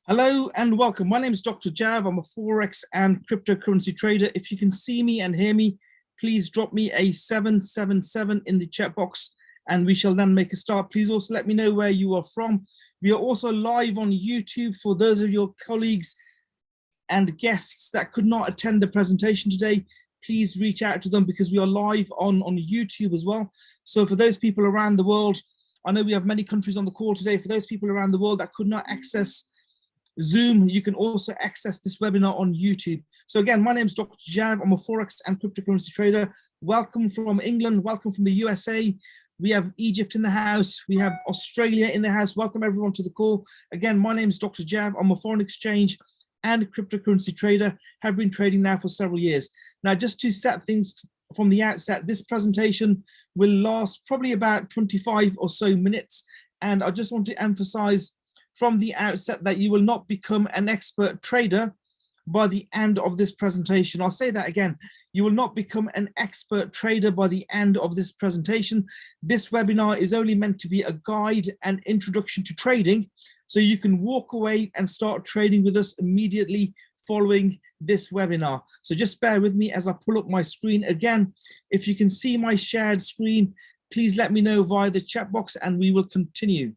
Hello and welcome. My name is Dr. Jav. I'm a forex and cryptocurrency trader. If you can see me and hear me, please drop me a 777 in the chat box and we shall then make a start. Please also let me know where you are from. We are also live on YouTube for those of your colleagues and guests that could not attend the presentation today. Please reach out to them because we are live on YouTube as well. So for those people around the world, I know we have many countries on the call today. For those people around the world that could not access Zoom, you can also access this webinar on YouTube. So again, my name is Dr. Jav. I'm a forex and cryptocurrency trader. Welcome from England. Welcome from the USA. We have Egypt in the house. We have Australia in the house. Welcome everyone to the call. Again, my name is Dr. Jav. I'm a foreign exchange and cryptocurrency trader. Have been trading now for several years. Now, just to set things from the outset, this presentation will last probably about 25 or so minutes. And I just want to emphasize from the outset that you will not become an expert trader by the end of this presentation. I'll say that again. You will not become an expert trader by the end of this presentation. This webinar is only meant to be a guide and introduction to trading, so you can walk away and start trading with us immediately following this webinar. So just bear with me as I pull up my screen again. If you can see my shared screen, please let me know via the chat box and we will continue.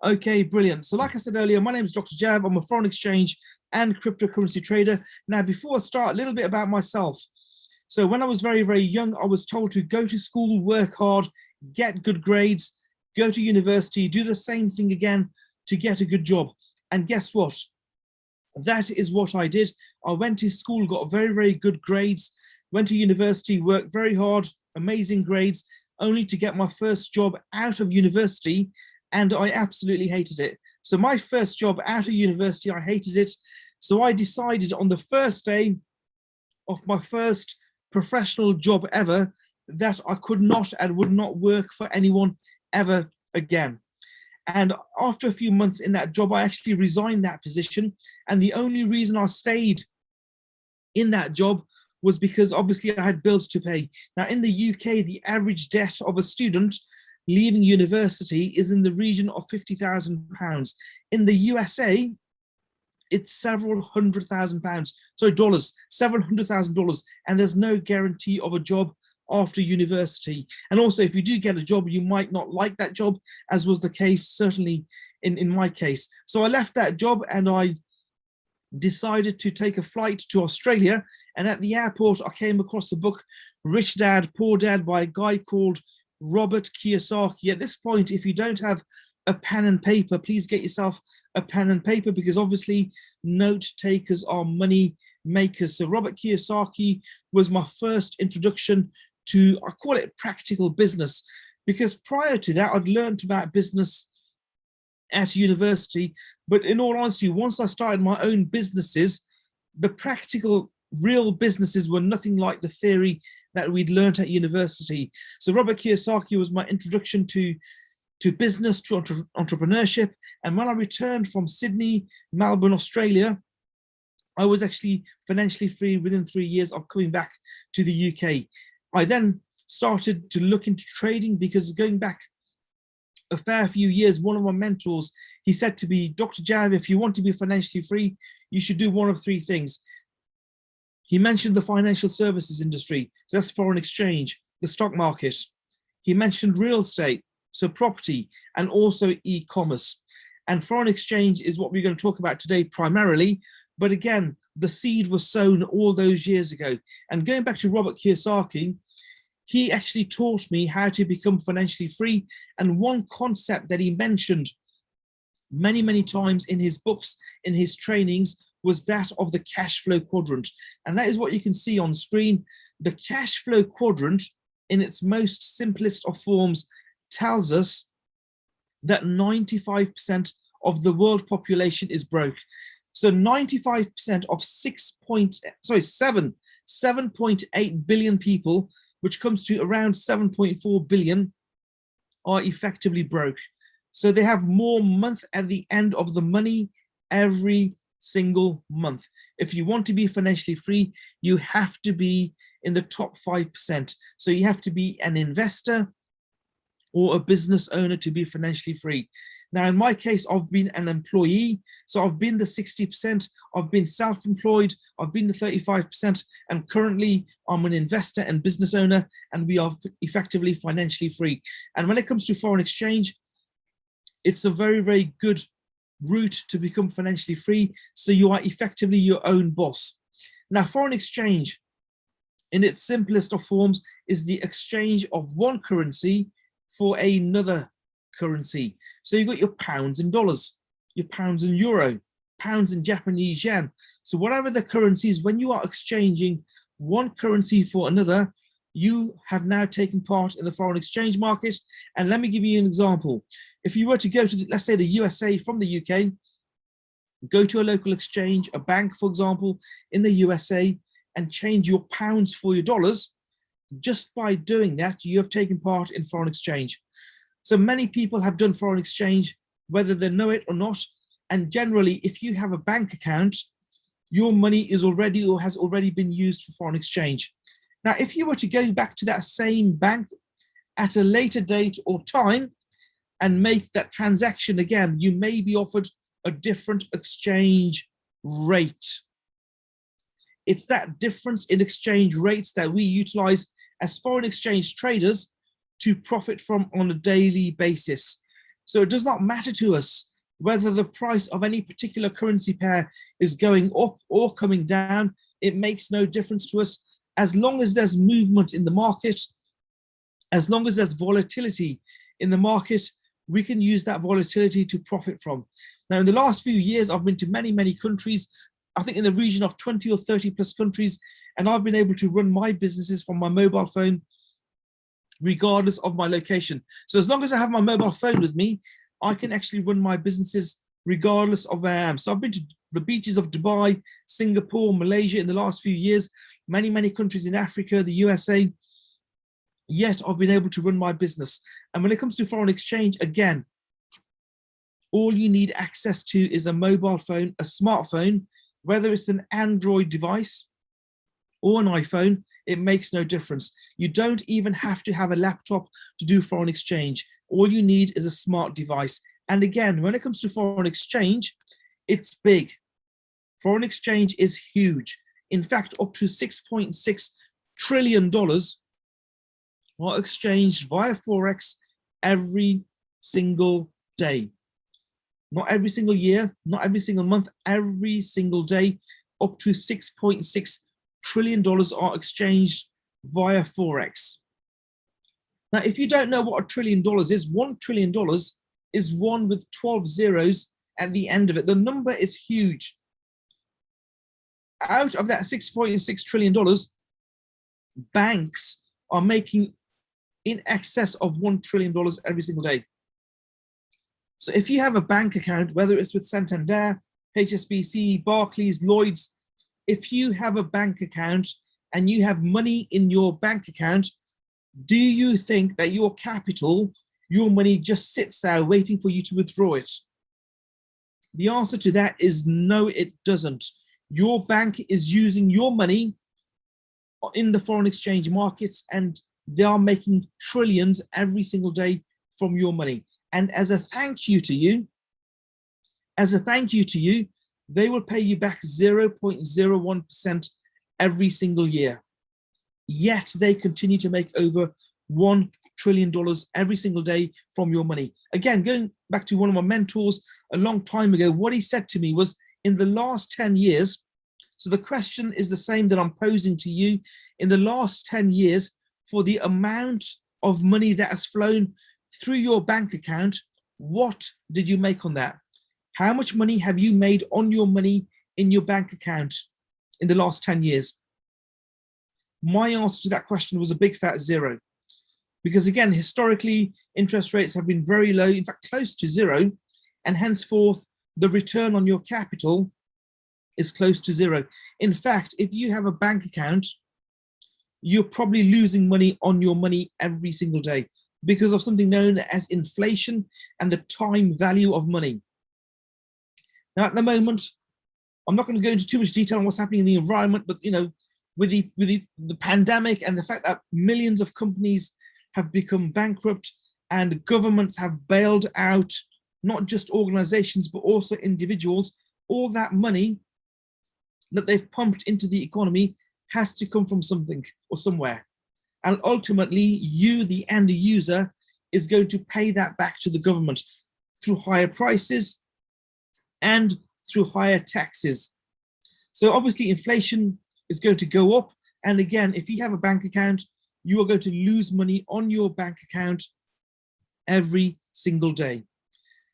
Okay, brilliant. So like I said earlier, my name is Dr. Jav. I'm a foreign exchange and cryptocurrency trader. Now, before I start, a little bit about myself. So when I was very, very young, I was told to go to school, work hard, get good grades, go to university, do the same thing again to get a good job. And guess what? That is what I did. I went to school, got very, very good grades, went to university, worked very hard, amazing grades, only to get my first job out of university. And I absolutely hated it. So my first job out of university, I hated it. So I decided on the first day of my first professional job ever that I could not and would not work for anyone ever again. And after a few months in that job, I actually resigned that position. And the only reason I stayed in that job was because obviously I had bills to pay. Now in the UK, the average debt of a student leaving university is in the region of £50,000. In the USA, it's several £100,000, sorry, dollars, several $100,000, and there's no guarantee of a job after university. And also, if you do get a job, you might not like that job, as was the case, certainly in my case. So I left that job and I decided to take a flight to Australia. And at the airport, I came across the book, Rich Dad, Poor Dad, by a guy called Robert Kiyosaki. At this point, if you don't have a pen and paper, please get yourself a pen and paper because obviously note takers are money makers. So Robert Kiyosaki was my first introduction to, I call it practical business, because prior to that, I'd learned about business at university. But in all honesty, once I started my own businesses, the practical real businesses were nothing like the theory that we'd learned at university. So Robert Kiyosaki was my introduction to business, to entrepreneurship. And when I returned from Sydney, Melbourne, Australia, I was actually financially free within 3 years of coming back to the UK. I then started to look into trading because going back a fair few years, one of my mentors, he said to me, Dr. Jav, if you want to be financially free, you should do one of three things. He mentioned the financial services industry, so that's foreign exchange, the stock market. He mentioned real estate, so property, and also e-commerce. And foreign exchange is what we're going to talk about today primarily. But again, the seed was sown all those years ago. And going back to Robert Kiyosaki, he actually taught me how to become financially free. And one concept that he mentioned many, many times in his books, in his trainings, was that of the cash flow quadrant. And that is what you can see on screen. The cash flow quadrant, in its most simplest of forms, tells us that 95% of the world population is broke. So 95% of 7.8 billion people, which comes to around 7.4 billion, are effectively broke. So they have more month at the end of the money every single month. If you want to be financially free, you have to be in the top 5%. So you have to be an investor or a business owner to be financially free. Now, in my case, I've been an employee. So I've been the 60%, I've been self-employed, I've been the 35%, and currently I'm an investor and business owner, and we are effectively financially free. And when it comes to foreign exchange, it's a very, very good route to become financially free. So you are effectively your own boss. Now, foreign exchange, in its simplest of forms, is the exchange of one currency for another currency. So you've got your pounds and dollars, your pounds and euro, pounds and Japanese yen. So whatever the currencies, when you are exchanging one currency for another, you have now taken part in the foreign exchange market. And let me give you an example. If you were to go to, let's say, the USA from the UK, go to a local exchange, a bank, for example, in the USA, and change your pounds for your dollars, just by doing that, you have taken part in foreign exchange. So many people have done foreign exchange, whether they know it or not. And generally, if you have a bank account, your money is already or has already been used for foreign exchange. Now, if you were to go back to that same bank at a later date or time and make that transaction again, you may be offered a different exchange rate. It's that difference in exchange rates that we utilize as foreign exchange traders to profit from on a daily basis. So it does not matter to us whether the price of any particular currency pair is going up or coming down. It makes no difference to us. As long as there's movement in the market, as long as there's volatility in the market, we can use that volatility to profit from. Now, in the last few years, I've been to many, many countries, I think in the region of 20 or 30 plus countries, and I've been able to run my businesses from my mobile phone, regardless of my location. So as long as I have my mobile phone with me, I can actually run my businesses regardless of where I am. So I've been to the beaches of Dubai, Singapore, Malaysia in the last few years, many, many countries in Africa, the USA, yet I've been able to run my business. And when it comes to foreign exchange, again, all you need access to is a mobile phone, a smartphone, whether it's an Android device or an iPhone, it makes no difference. You don't even have to have a laptop to do foreign exchange. All you need is a smart device. And again, when it comes to foreign exchange, it's big. Foreign exchange is huge. In fact, up to $6.6 trillion are exchanged via forex every single day. Not every single year, not every single month, every single day. Up to $6.6 trillion are exchanged via forex. Now, if you don't know what $1 trillion is, $1 trillion is one with 12 zeros at the end of it. The number is huge. Out of that $6.6 trillion, banks are making in excess of $1 trillion every single day. So if you have a bank account, whether it's with Santander, HSBC, Barclays, Lloyds, if you have a bank account and you have money in your bank account, do you think that your capital, your money just sits there waiting for you to withdraw it? The answer to that is no, it doesn't. Your bank is using your money in the foreign exchange markets, and they are making trillions every single day from your money. And as a thank you to you, they will pay you back 0.01% every single year. Yet they continue to make over $1 trillion every single day from your money. Again, going back to one of my mentors a long time ago, what he said to me was, in the last 10 years, so the question is the same that I'm posing to you, in the last 10 years, for the amount of money that has flown through your bank account, what did you make on that? How much money have you made on your money in your bank account in the last 10 years? My answer to that question was a big fat zero. Because again, historically, interest rates have been very low, in fact, close to zero, and henceforth, the return on your capital is close to zero. In fact, if you have a bank account, you're probably losing money on your money every single day because of something known as inflation and the time value of money. Now, at the moment, I'm not going to go into too much detail on what's happening in the environment, but with the pandemic and the fact that millions of companies have become bankrupt and governments have bailed out not just organizations, but also individuals, all that money that they've pumped into the economy has to come from something or somewhere. And ultimately, you, the end user, is going to pay that back to the government through higher prices and through higher taxes. So obviously inflation is going to go up. And again, if you have a bank account, you are going to lose money on your bank account every single day.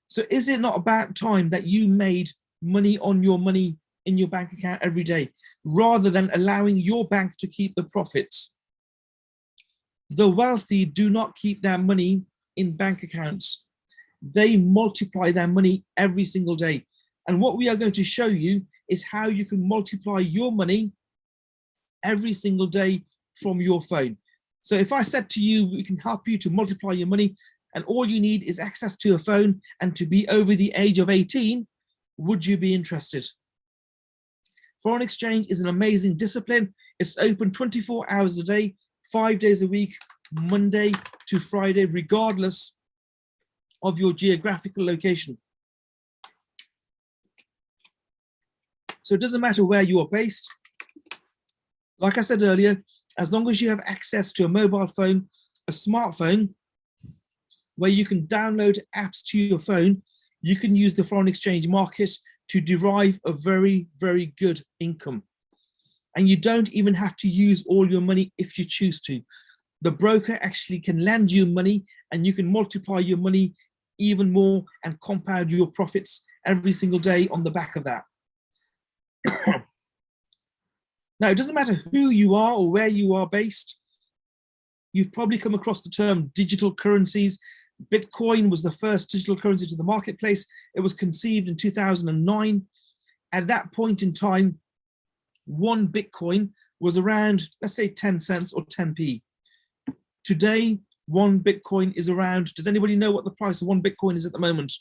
So is it not about time that you made money on your money in your bank account every day, rather than allowing your bank to keep the profits? The wealthy do not keep their money in bank accounts. They multiply their money every single day. And what we are going to show you is how you can multiply your money every single day from your phone. So if I said to you, we can help you to multiply your money, and all you need is access to a phone and to be over the age of 18, would you be interested? Foreign exchange is an amazing discipline. It's open 24 hours a day, 5 days a week, Monday to Friday, regardless of your geographical location. So it doesn't matter where you are based. Like I said earlier, as long as you have access to a mobile phone, a smartphone, where you can download apps to your phone, you can use the foreign exchange market to derive a very, very good income. And you don't even have to use all your money if you choose to. The broker actually can lend you money, and you can multiply your money even more and compound your profits every single day on the back of that. Now, it doesn't matter who you are or where you are based. You've probably come across the term digital currencies. Bitcoin was the first digital currency to the marketplace. It was conceived in 2009. At that point in time, one Bitcoin was around, let's say 10 cents or 10p. Today, one Bitcoin is around, does anybody know what the price of one Bitcoin is at the moment?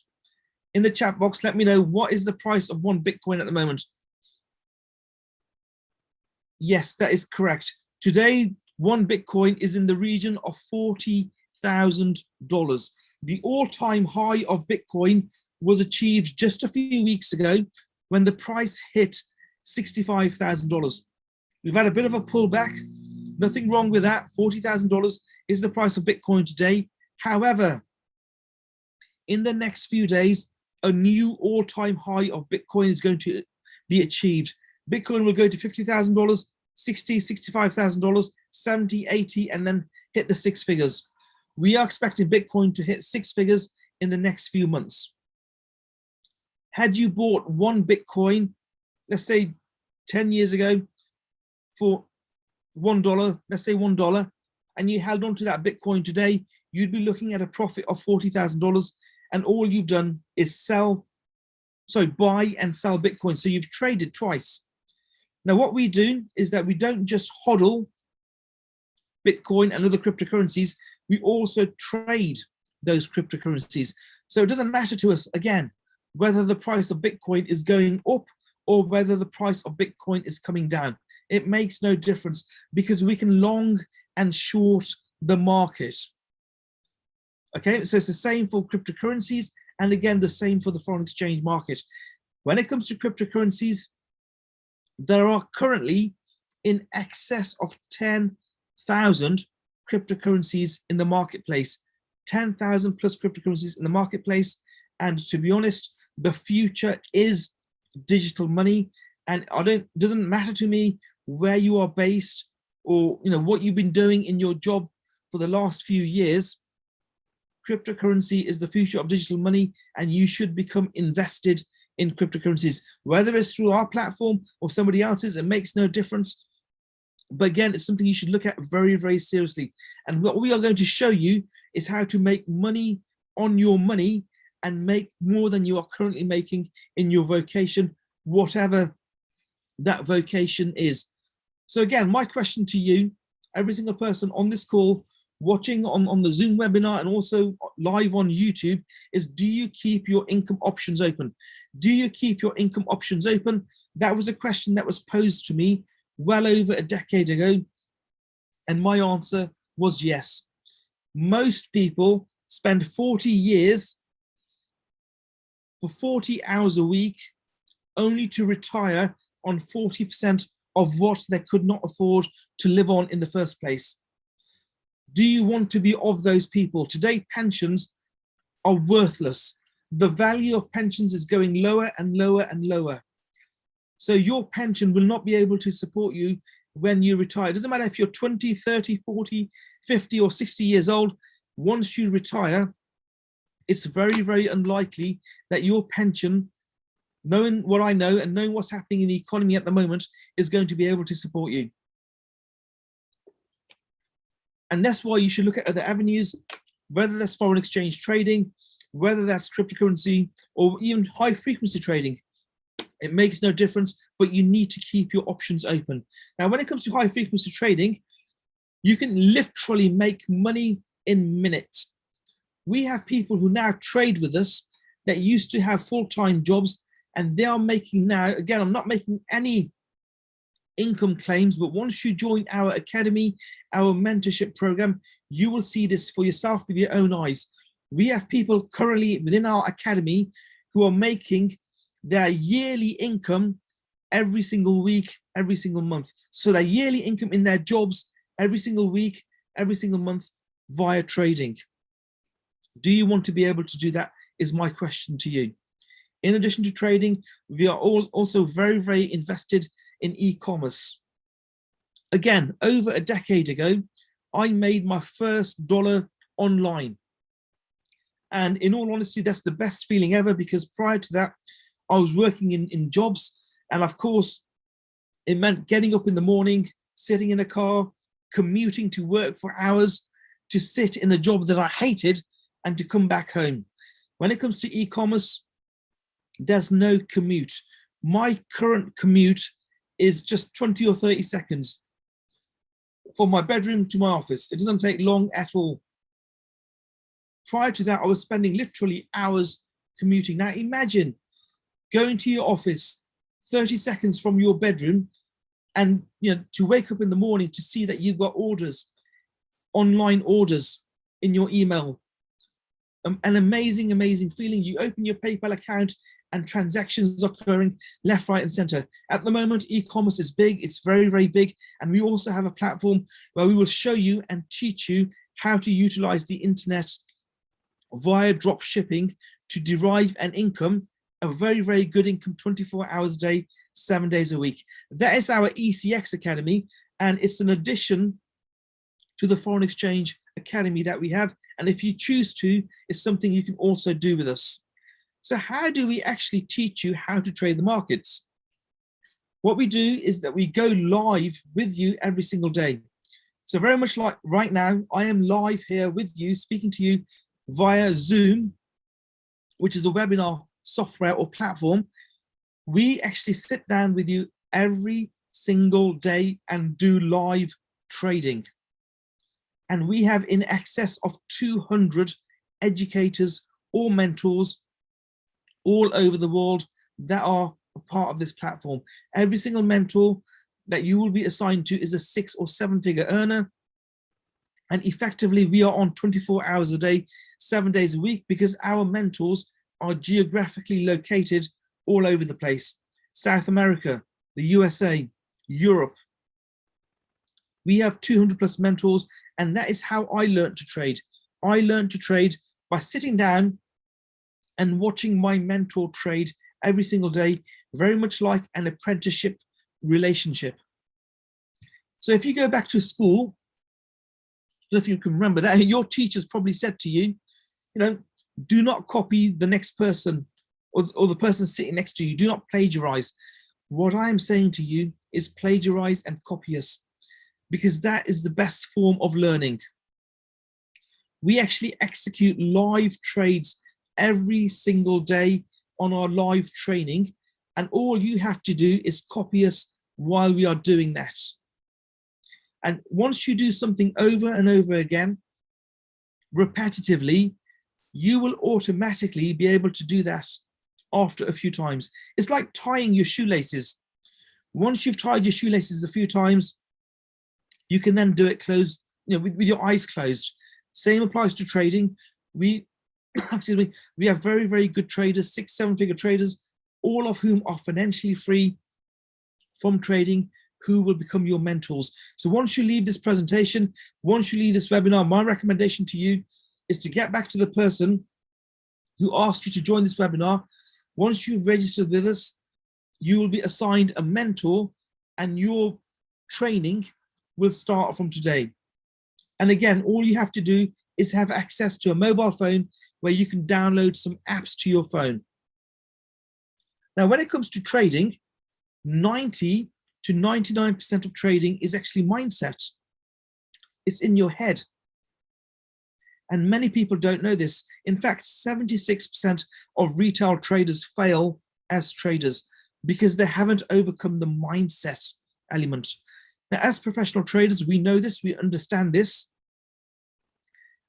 In the chat box, let me know, what is the price of one Bitcoin at the moment? Yes, that is correct. Today, one Bitcoin is in the region of $40,000. The all-time high of Bitcoin was achieved just a few weeks ago when the price hit $65,000. We've had a bit of a pullback. Nothing wrong with that. $40,000 is the price of Bitcoin today. However, in the next few days, a new all-time high of Bitcoin is going to be achieved. Bitcoin will go to $50,000, $60,000, $65,000, $70,000, $80,000, and then hit the six figures. We are expecting Bitcoin to hit six figures in the next few months. Had you bought one Bitcoin, let's say 10 years ago, for $1, let's say $1, and you held on to that Bitcoin today, you'd be looking at a profit of $40,000, and all you've done is buy and sell Bitcoin. So you've traded twice. Now, what we do is that we don't just hodl Bitcoin and other cryptocurrencies, we also trade those cryptocurrencies. So it doesn't matter to us, again, whether the price of Bitcoin is going up or whether the price of Bitcoin is coming down. It makes no difference because we can long and short the market. Okay, so it's the same for cryptocurrencies, and again, the same for the foreign exchange market. When it comes to cryptocurrencies, there are currently in excess of 10,000 cryptocurrencies in the marketplace, 10,000 plus cryptocurrencies in the marketplace. And to be honest, the future is digital money. And it doesn't matter to me where you are based or what you've been doing in your job for the last few years. Cryptocurrency is the future of digital money, and you should become invested in cryptocurrencies, whether it's through our platform or somebody else's. It makes no difference. But again, it's something you should look at very, very seriously. And what we are going to show you is how to make money on your money and make more than you are currently making in your vocation, whatever that vocation is. So again, my question to you, every single person on this call, watching on the Zoom webinar and also live on YouTube, is, do you keep your income options open? Do you keep your income options open? That was a question that was posed to me well over a decade ago, and my answer was yes. Most people spend 40 years for 40 hours a week, only to retire on 40% of what they could not afford to live on in the first place. Do you want to be of those people? Today, pensions are worthless. The value of pensions is going lower and lower and lower. So your pension will not be able to support you when you retire. It doesn't matter if you're 20, 30, 40, 50 or 60 years old. Once you retire, it's very, very unlikely that your pension, knowing what I know and knowing what's happening in the economy at the moment, is going to be able to support you. And that's why you should look at other avenues, whether that's foreign exchange trading, whether that's cryptocurrency, or even high frequency trading. It makes no difference, but you need to keep your options open. Now, when it comes to high frequency trading, you can literally make money in minutes. We have people who now trade with us that used to have full-time jobs, and they are making now, again, I'm not making any income claims, but once you join our academy, our mentorship program, you will see this for yourself with your own eyes. We have people currently within our academy who are making their yearly income every single week, every single month. So their yearly income in their jobs every single week, every single month via trading. Do you want to be able to do that is my question to you. In addition to trading, we are all also very, very invested in e-commerce. Again, over a decade ago, I made my first dollar online. And in all honesty, that's the best feeling ever, because prior to that, I was working in jobs. And of course, it meant getting up in the morning, sitting in a car, commuting to work for hours, to sit in a job that I hated and to come back home. When it comes to e-commerce, there's no commute. My current commute is just 20 or 30 seconds from my bedroom to my office. It doesn't take long at all. Prior to that, I was spending literally hours commuting. Now imagine going to your office 30 seconds from your bedroom, and to wake up in the morning to see that you've got orders, online orders in your email. An amazing, amazing feeling. You open your PayPal account and transactions are occurring left, right, and center. At the moment, e-commerce is big. It's very, very big. And we also have a platform where we will show you and teach you how to utilize the internet via drop shipping to derive an income, a very, very good income, 24 hours a day, 7 days a week. That is our ECX Academy, and it's an addition to the Foreign Exchange Academy that we have. And if you choose to, it's something you can also do with us. So how do we actually teach you how to trade the markets? What we do is that we go live with you every single day. So very much like right now, I am live here with you, speaking to you via Zoom, which is a webinar software or platform. We actually sit down with you every single day and do live trading. And we have in excess of 200 educators or mentors all over the world that are a part of this platform. Every single mentor that you will be assigned to is a 6 or 7 figure earner. And effectively, we are on 24 hours a day, 7 days a week, because our mentors are geographically located all over the place. South America, the USA, Europe. We have 200 plus mentors, and that is how I learned to trade. I learned to trade by sitting down and watching my mentor trade every single day, very much like an apprenticeship relationship. So if you go back to school, if you can remember that, your teachers probably said to you, do not copy the next person or the person sitting next to you. Do not plagiarize. What I am saying to you is plagiarize and copy us, because that is the best form of learning. We actually execute live trades every single day on our live training, and all you have to do is copy us while we are doing that. And once you do something over and over again, repetitively, you will automatically be able to do that after a few times. It's like tying your shoelaces. Once you've tied your shoelaces a few times, you can then do it closed, with your eyes closed. Same applies to trading. We excuse me, we have very, very good traders, 6-7-figure traders, all of whom are financially free from trading, who will become your mentors. So once you leave this presentation, once you leave this webinar, my recommendation to you is to get back to the person who asked you to join this webinar. Once you've registered with us, you will be assigned a mentor and your training will start from today. And again, all you have to do is have access to a mobile phone where you can download some apps to your phone. Now, when it comes to trading, 90 to 99% of trading is actually mindset. It's in your head. And many people don't know this. In fact, 76% of retail traders fail as traders because they haven't overcome the mindset element. Now, as professional traders, we know this, we understand this.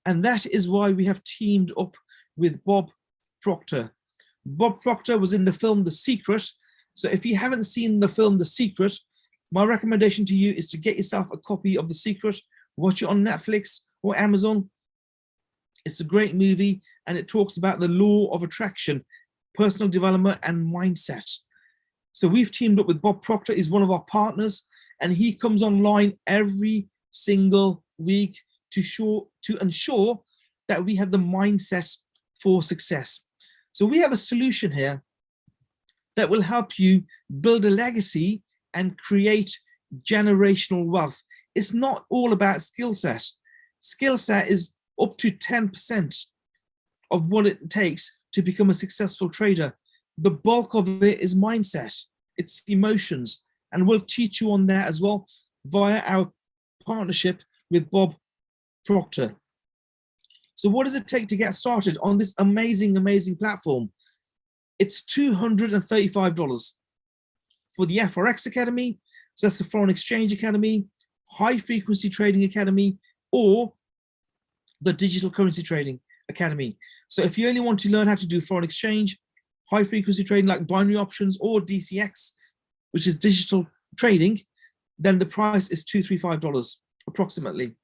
And that is why we have teamed up with Bob Proctor. Bob Proctor was in the film The Secret. So if you haven't seen the film The Secret, my recommendation to you is to get yourself a copy of The Secret, watch it on Netflix or Amazon. It's a great movie and it talks about the law of attraction, personal development and mindset. So we've teamed up with Bob Proctor, he's one of our partners, and he comes online every single week to ensure that we have the mindset for success. So we have a solution here that will help you build a legacy and create generational wealth. It's not all about skill set. Skill set is up to 10% of what it takes to become a successful trader. The bulk of it is mindset, it's emotions, and we'll teach you on that as well via our partnership with Bob Proctor. So what does it take to get started on this amazing, amazing platform? It's $235 for the forex academy. So that's the foreign exchange academy, high frequency trading academy, or the digital currency trading academy. So if you only want to learn how to do foreign exchange, high frequency trading like binary options or DCX, which is digital trading, then the price is $235 approximately.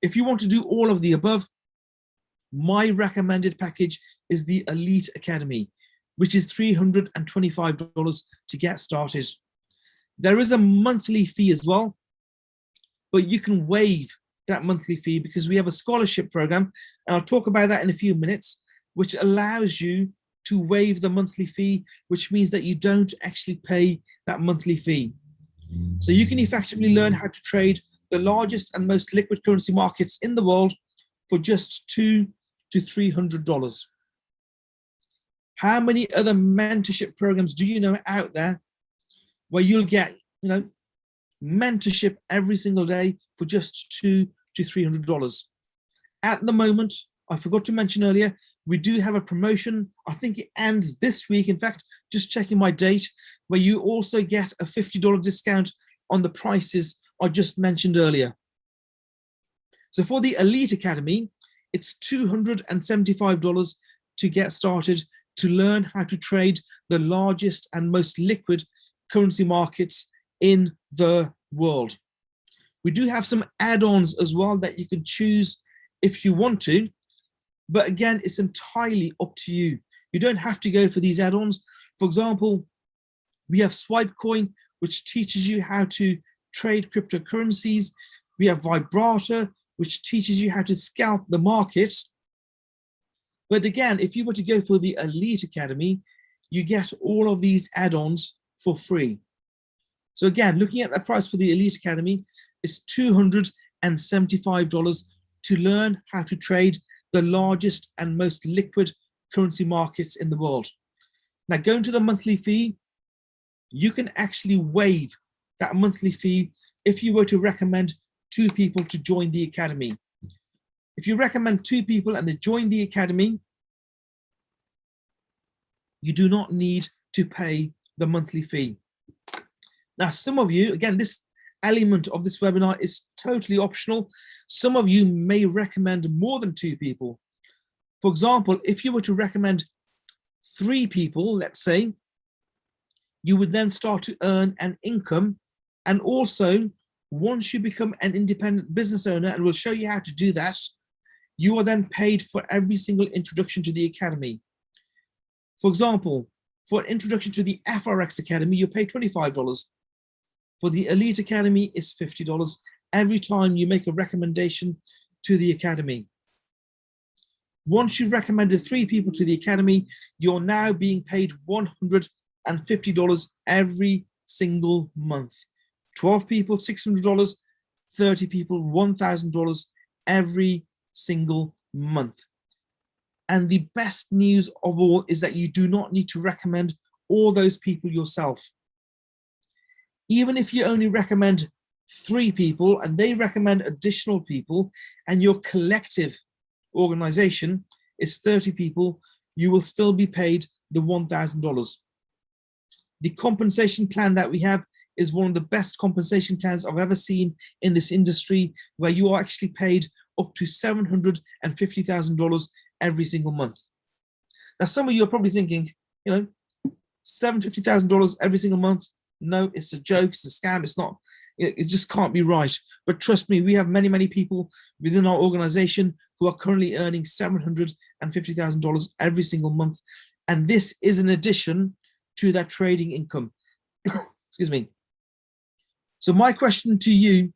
If you want to do all of the above, my recommended package is the Elite Academy, which is $325 to get started. There is a monthly fee as well, but you can waive that monthly fee because we have a scholarship program, and I'll talk about that in a few minutes, which allows you to waive the monthly fee, which means that you don't actually pay that monthly fee. So you can effectively learn how to trade the largest and most liquid currency markets in the world for just $200 to $300. How many other mentorship programs do you know out there where you'll get, mentorship every single day for just $200 to $300? At the moment, I forgot to mention earlier, we do have a promotion. I think it ends this week. In fact, just checking my date, where you also get a $50 discount on the prices I just mentioned earlier. So for the Elite Academy, it's $275 to get started to learn how to trade the largest and most liquid currency markets in the world. We do have some add-ons as well that you can choose if you want to, but again, it's entirely up to you. You don't have to go for these add-ons. For example, we have Swipecoin, which teaches you how to trade cryptocurrencies. We have Vibrator, which teaches you how to scalp the market. But again, if you were to go for the Elite Academy, you get all of these add-ons for free. So again, looking at the price for the Elite Academy, it's $275 to learn how to trade the largest and most liquid currency markets in the world. Now, going to the monthly fee, you can actually waive that monthly fee if you were to recommend 2 people to join the academy. If you recommend 2 people and they join the academy, you do not need to pay the monthly fee. Now, some of you, again, this element of this webinar is totally optional. Some of you may recommend more than 2 people. For example, if you were to recommend 3 people, let's say, you would then start to earn an income. And also, once you become an independent business owner, and we'll show you how to do that, you are then paid for every single introduction to the academy. For example, for an introduction to the forex academy, you pay $25. For the elite academy, it's $50 every time you make a recommendation to the academy. Once you've recommended 3 people to the academy, you're now being paid $150 every single month. 12 people, $600, 30 people, $1,000 every single month. And the best news of all is that you do not need to recommend all those people yourself. Even if you only recommend 3 people and they recommend additional people and your collective organization is 30 people, you will still be paid the $1,000. The compensation plan that we have is one of the best compensation plans I've ever seen in this industry, where you are actually paid up to $750,000 every single month. Now, some of you are probably thinking, you know, $750,000 every single month. No, it's a joke, it's a scam, it's not, it just can't be right. But trust me, we have many, many people within our organization who are currently earning $750,000 every single month. And this is in addition to that trading income. Excuse me. So my question to you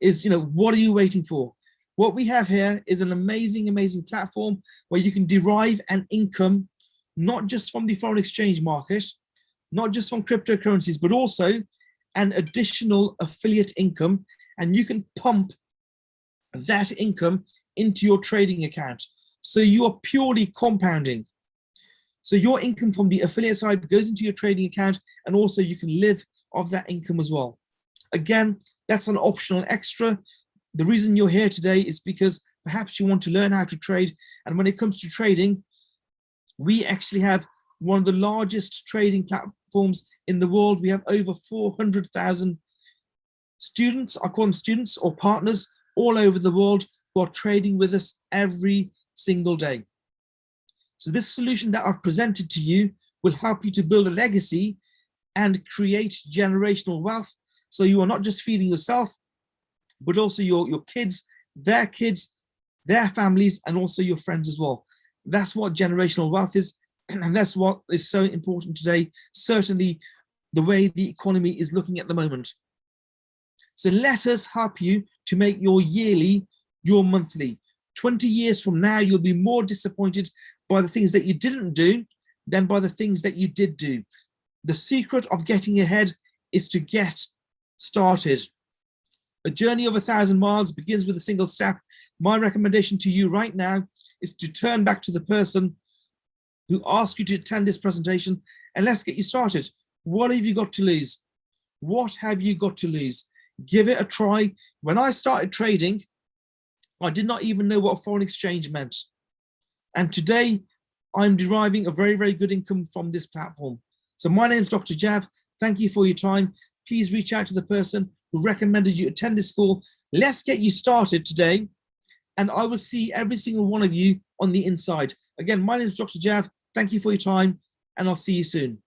is, you know, what are you waiting for? What we have here is an amazing, amazing platform where you can derive an income, not just from the foreign exchange market, not just from cryptocurrencies, but also an additional affiliate income. And you can pump that income into your trading account. So you are purely compounding. So your income from the affiliate side goes into your trading account, and also you can live off that income as well. Again, that's an optional extra. The reason you're here today is because perhaps you want to learn how to trade. And when it comes to trading, we actually have one of the largest trading platforms in the world. We have over 400,000 students, I call them students or partners, all over the world who are trading with us every single day. So this solution that I've presented to you will help you to build a legacy and create generational wealth. So you are not just feeding yourself, but also your kids, their families, and also your friends as well. That's what generational wealth is. And that's what is so important today, certainly the way the economy is looking at the moment. So let us help you to make your yearly your monthly. 20 years from now, you'll be more disappointed by the things that you didn't do than by the things that you did do. The secret of getting ahead is to get started. A journey of 1,000 miles begins with a single step. My recommendation to you right now is to turn back to the person who asked you to attend this presentation, and let's get you started. What have you got to lose? What have you got to lose? Give it a try. When I started trading, I did not even know what foreign exchange meant. And today, I'm deriving a very, very good income from this platform. So my name is Dr. Jav. Thank you for your time. Please reach out to the person who recommended you attend this call. Let's get you started today. And I will see every single one of you on the inside. Again, my name is Dr. Jav. Thank you for your time, and I'll see you soon.